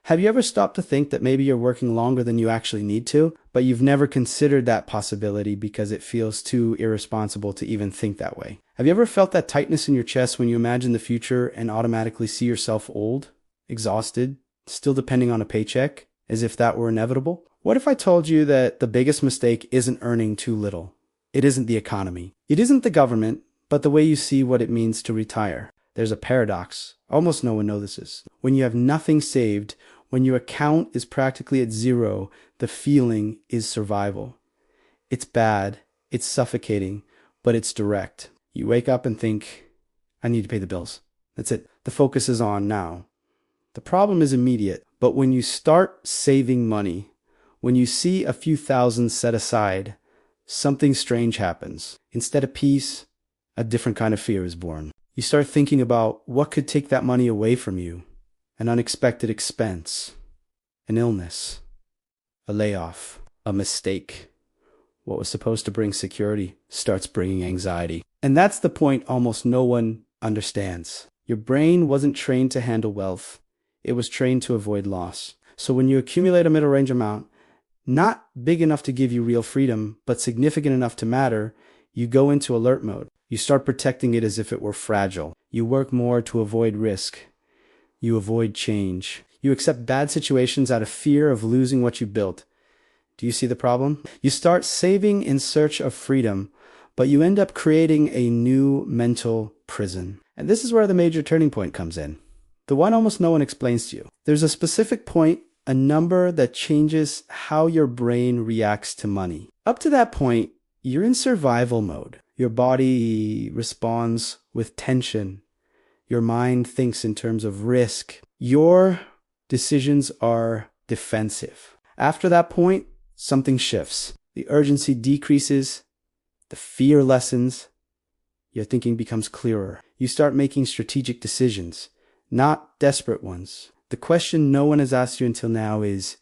Have you ever stopped to think that maybe you're working longer than you actually need to, but you've never considered that possibility because it feels too irresponsible to even think that way? Have you ever felt that tightness in your chest when you imagine the future and automatically see yourself old, exhausted, still depending on a paycheck, as if that were inevitable? What if I told you that the biggest mistake isn't earning too little? It isn't the economy. It isn't the government, but the way you see what it means to retire. There's a paradox. Almost no one notices. When you have nothing saved, when your account is practically at zero, the feeling is survival. It's bad, it's suffocating, but it's direct. You wake up and think, I need to pay the bills. That's it. The focus is on now. The problem is immediate, but when you start saving money, when you see a few thousand set aside, something strange happens. Instead of peace, a different kind of fear is born. You start thinking about what could take that money away from you. An unexpected expense, an illness, a layoff, a mistake. What was supposed to bring security starts bringing anxiety. And that's the point almost no one understands. Your brain wasn't trained to handle wealth. It was trained to avoid loss. So when you accumulate a middle range amount, not big enough to give you real freedom, but significant enough to matter, you go into alert mode. You start protecting it as if it were fragile. You work more to avoid risk. You avoid change. You accept bad situations out of fear of losing what you built. Do you see the problem? You start saving in search of freedom, but you end up creating a new mental prison. And this is where the major turning point comes in. The one almost no one explains to you. There's a specific point, a number that changes how your brain reacts to money. Up to that point, you're in survival mode. Your body responds with tension. Your mind thinks in terms of risk. Your decisions are defensive. After that point, something shifts. The urgency decreases. The fear lessens. Your thinking becomes clearer. You start making strategic decisions, not desperate ones. The question no one has asked you until now is,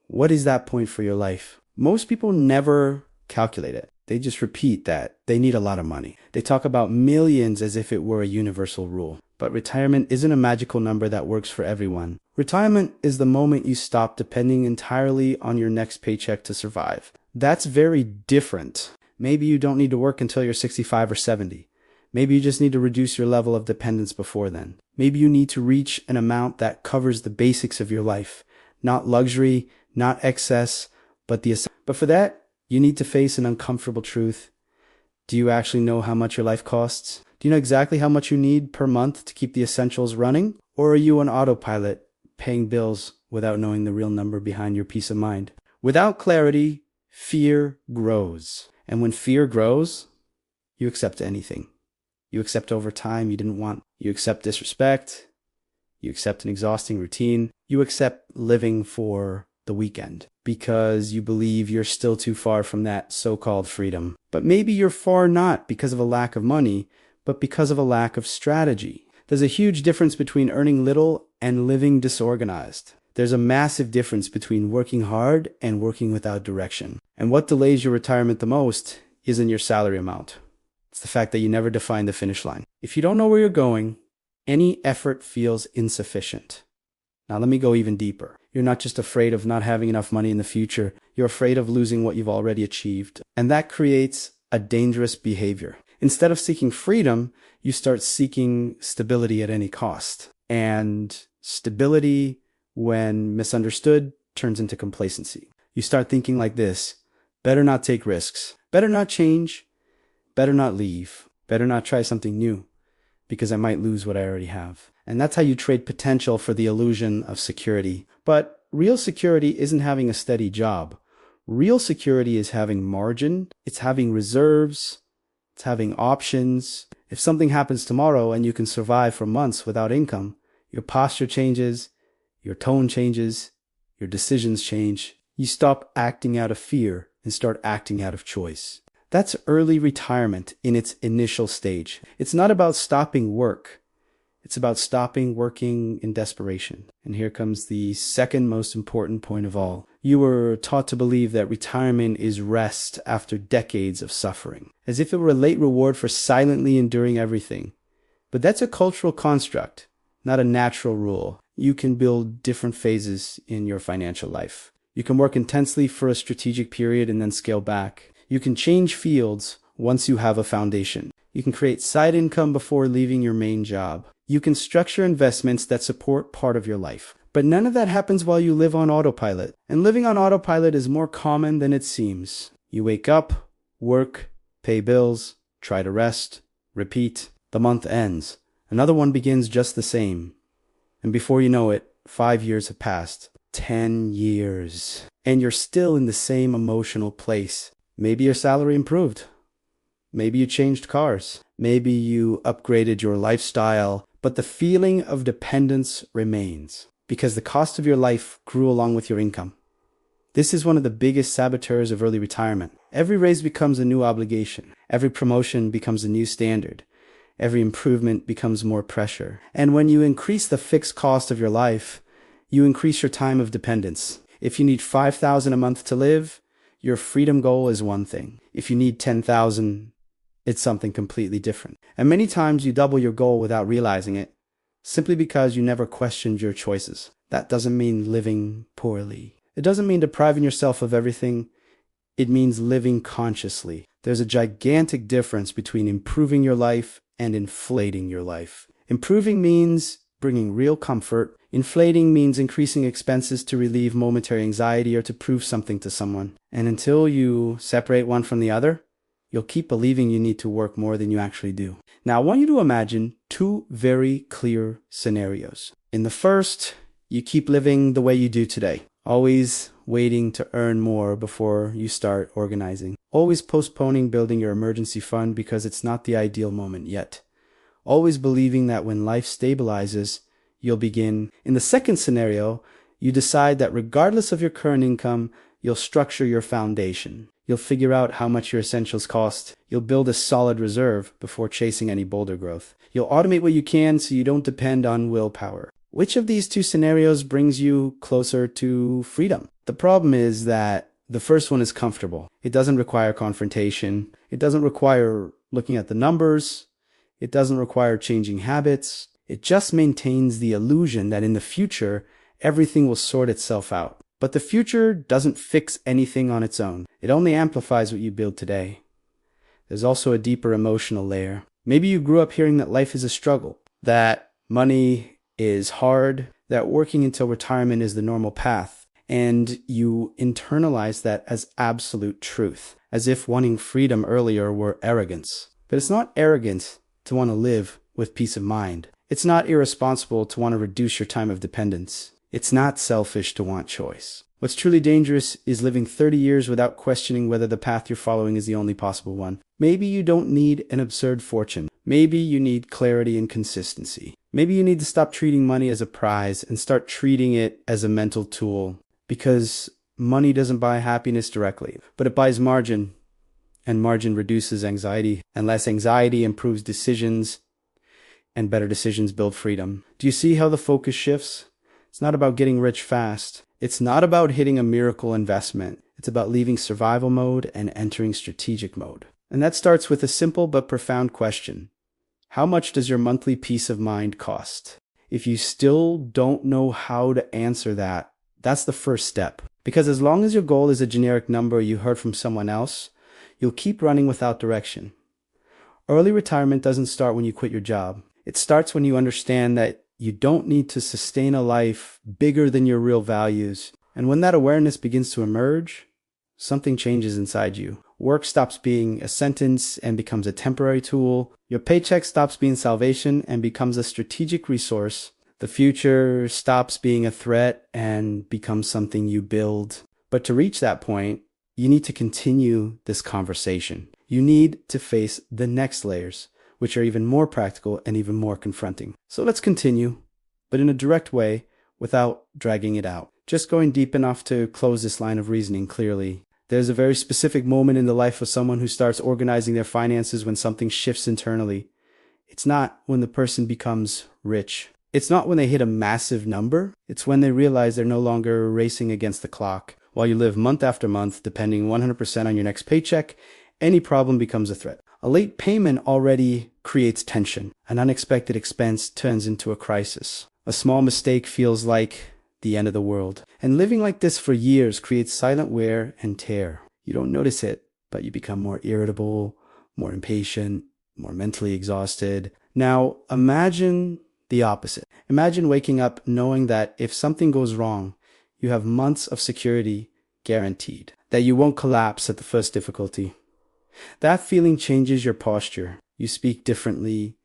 what is that point for your life? Most people never calculate it. They just repeat that they need a lot of money. They talk about millions as if it were a universal rule. But retirement isn't a magical number that works for everyone. Retirement is the moment you stop depending entirely on your next paycheck to survive. That's very different. Maybe you don't need to work until you're 65 or 70. Maybe you just need to reduce your level of dependence before then. Maybe you need to reach an amount that covers the basics of your life. Not luxury, not excess, but for that, you need to face an uncomfortable truth. Do you actually know how much your life costs? Do you know exactly how much you need per month to keep the essentials running? Or are you on autopilot, paying bills without knowing the real number behind your peace of mind? Without clarity, fear grows. And when fear grows, you accept anything. You accept overtime you didn't want. You accept disrespect. You accept an exhausting routine. You accept living for the weekend because you believe you're still too far from that so-called freedom. But maybe you're far not because of a lack of money, but because of a lack of strategy. There's a huge difference between earning little and living disorganized. There's a massive difference between working hard and working without direction. And what delays your retirement the most isn't your salary amount. It's the fact that you never define the finish line. If you don't know where you're going, any effort feels insufficient. Now let me go even deeper. You're not just afraid of not having enough money in the future. You're afraid of losing what you've already achieved. And that creates a dangerous behavior. Instead of seeking freedom, you start seeking stability at any cost. And stability, when misunderstood, turns into complacency. You start thinking like this: better not take risks, better not change, better not leave, better not try something new, because I might lose what I already have. And that's how you trade potential for the illusion of security. But real security isn't having a steady job. Real security is having margin, it's having reserves, it's having options. If something happens tomorrow and you can survive for months without income, your posture changes, your tone changes, your decisions change. You stop acting out of fear and start acting out of choice. That's early retirement in its initial stage. It's not about stopping work. It's about stopping working in desperation. And here comes the second most important point of all. You were taught to believe that retirement is rest after decades of suffering, as if it were a late reward for silently enduring everything. But that's a cultural construct, not a natural rule. you can build different phases in your financial life. You can work intensely for a strategic period and then scale back. You can change fields once you have a foundation. You can create side income before leaving your main job. You can structure investments that support part of your life. But none of that happens while you live on autopilot. And living on autopilot is more common than it seems. You wake up, work, pay bills, try to rest, repeat. The month ends. Another one begins just the same. And before you know it, 5 years have passed. 10 years. And you're still in the same emotional place. Maybe your salary improved. Maybe you changed cars. Maybe you upgraded your lifestyle. But the feeling of dependence remains. Because the cost of your life grew along with your income. This is one of the biggest saboteurs of early retirement. Every raise becomes a new obligation. Every promotion becomes a new standard. Every improvement becomes more pressure. And when you increase the fixed cost of your life, you increase your time of dependence. If you need $5,000 a month to live, your freedom goal is one thing. If you need $10,000, it's something completely different. And many times you double your goal without realizing it, simply because you never questioned your choices. That doesn't mean living poorly. It doesn't mean depriving yourself of everything. It means living consciously. There's a gigantic difference between improving your life and inflating your life. Improving means bringing real comfort. Inflating means increasing expenses to relieve momentary anxiety or to prove something to someone. And until you separate one from the other, you'll keep believing you need to work more than you actually do. Now, I want you to imagine two very clear scenarios. In the first, you keep living the way you do today, always waiting to earn more before you start organizing, always postponing building your emergency fund because it's not the ideal moment yet, always believing that when life stabilizes, you'll begin. In the second scenario, you decide that regardless of your current income, you'll structure your foundation. You'll figure out how much your essentials cost. You'll build a solid reserve before chasing any boulder growth. You'll automate what you can so you don't depend on willpower. Which of these two scenarios brings you closer to freedom? The problem is that the first one is comfortable. It doesn't require confrontation. It doesn't require looking at the numbers. It doesn't require changing habits. It just maintains the illusion that in the future, everything will sort itself out. But the future doesn't fix anything on its own. It only amplifies what you build today. There's also a deeper emotional layer. Maybe you grew up hearing that life is a struggle, that money is hard, that working until retirement is the normal path, and you internalize that as absolute truth, as if wanting freedom earlier were arrogance. But it's not arrogant to want to live with peace of mind. It's not irresponsible to want to reduce your time of dependence. It's not selfish to want choice. What's truly dangerous is living 30 years without questioning whether the path you're following is the only possible one. Maybe you don't need an absurd fortune. Maybe you need clarity and consistency. Maybe you need to stop treating money as a prize and start treating it as a mental tool. Because money doesn't buy happiness directly, but it buys margin. And margin reduces anxiety. And less anxiety improves decisions. And better decisions build freedom. Do you see how the focus shifts? It's not about getting rich fast. It's not about hitting a miracle investment. It's about leaving survival mode and entering strategic mode. And that starts with a simple but profound question. How much does your monthly peace of mind cost? If you still don't know how to answer that, that's the first step. Because as long as your goal is a generic number you heard from someone else, you'll keep running without direction. Early retirement doesn't start when you quit your job. It starts when you understand that you don't need to sustain a life bigger than your real values. And when that awareness begins to emerge, something changes inside you. Work stops being a sentence and becomes a temporary tool. Your paycheck stops being salvation and becomes a strategic resource. The future stops being a threat and becomes something you build. But to reach that point, you need to continue this conversation. You need to face the next layers, which are even more practical and even more confronting. So let's continue, but in a direct way without dragging it out. Just going deep enough to close this line of reasoning clearly. There's a very specific moment in the life of someone who starts organizing their finances when something shifts internally. It's not when the person becomes rich. It's not when they hit a massive number. It's when they realize they're no longer racing against the clock. While you live month after month, depending 100% on your next paycheck, any problem becomes a threat. A late payment already creates tension. An unexpected expense turns into a crisis. A small mistake feels like the end of the world. And living like this for years creates silent wear and tear. You don't notice it, but you become more irritable, more impatient, more mentally exhausted. Now, imagine the opposite. Imagine waking up knowing that if something goes wrong, you have months of security guaranteed, that you won't collapse at the first difficulty. That feeling changes your posture. You speak differently,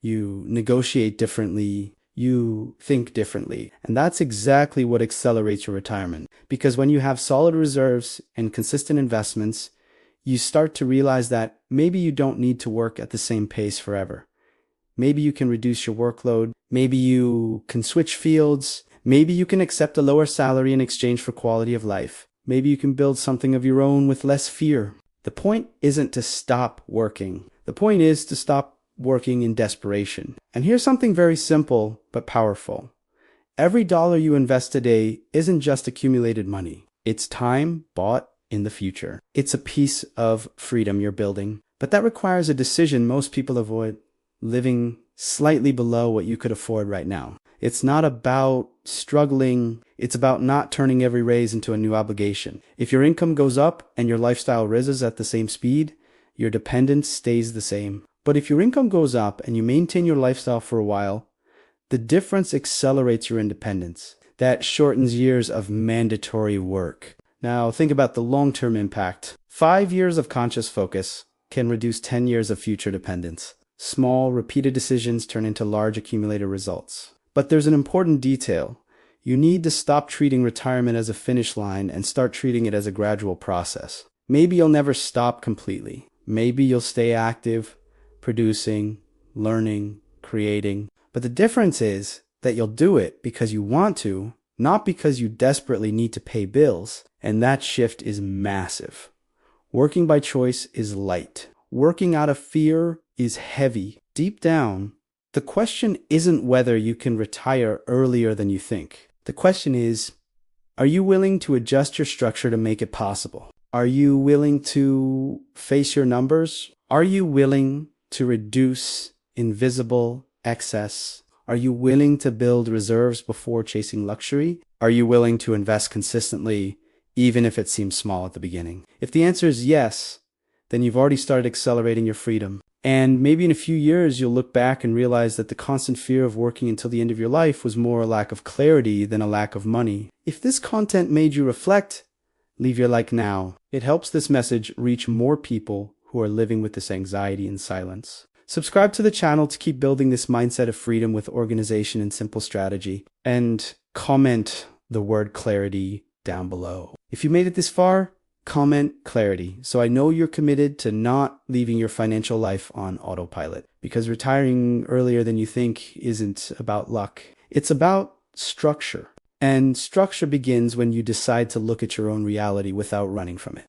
you negotiate differently, you think differently. And that's exactly what accelerates your retirement. Because when you have solid reserves and consistent investments, you start to realize that maybe you don't need to work at the same pace forever. Maybe you can reduce your workload. Maybe you can switch fields. Maybe you can accept a lower salary in exchange for quality of life. Maybe you can build something of your own with less fear. The point isn't to stop working. The point is to stop working in desperation. And here's something very simple but powerful. Every dollar you invest today isn't just accumulated money. It's time bought in the future. It's a piece of freedom you're building. But that requires a decision most people avoid: living slightly below what you could afford right now. It's not about struggling. It's about not turning every raise into a new obligation. If your income goes up and your lifestyle rises at the same speed, your dependence stays the same. But if your income goes up and you maintain your lifestyle for a while, the difference accelerates your independence. That shortens years of mandatory work. Now think about the long-term impact. 5 years of conscious focus can reduce 10 years of future dependence. Small, repeated decisions turn into large accumulated results. But there's an important detail. You need to stop treating retirement as a finish line and start treating it as a gradual process. Maybe you'll never stop completely. Maybe you'll stay active, producing, learning, creating. But the difference is that you'll do it because you want to, not because you desperately need to pay bills. And that shift is massive. Working by choice is light. Working out of fear is heavy. Deep down, the question isn't whether you can retire earlier than you think. The question is, are you willing to adjust your structure to make it possible? Are you willing to face your numbers? Are you willing to reduce invisible excess? Are you willing to build reserves before chasing luxury? Are you willing to invest consistently, even if it seems small at the beginning? If the answer is yes, then you've already started accelerating your freedom. And maybe in a few years, you'll look back and realize that the constant fear of working until the end of your life was more a lack of clarity than a lack of money. If this content made you reflect, leave your like now. It helps this message reach more people who are living with this anxiety in silence. Subscribe to the channel to keep building this mindset of freedom with organization and simple strategy. And comment the word clarity down below. If you made it this far, comment clarity, so I know you're committed to not leaving your financial life on autopilot. Because retiring earlier than you think isn't about luck. It's about structure. And structure begins when you decide to look at your own reality without running from it.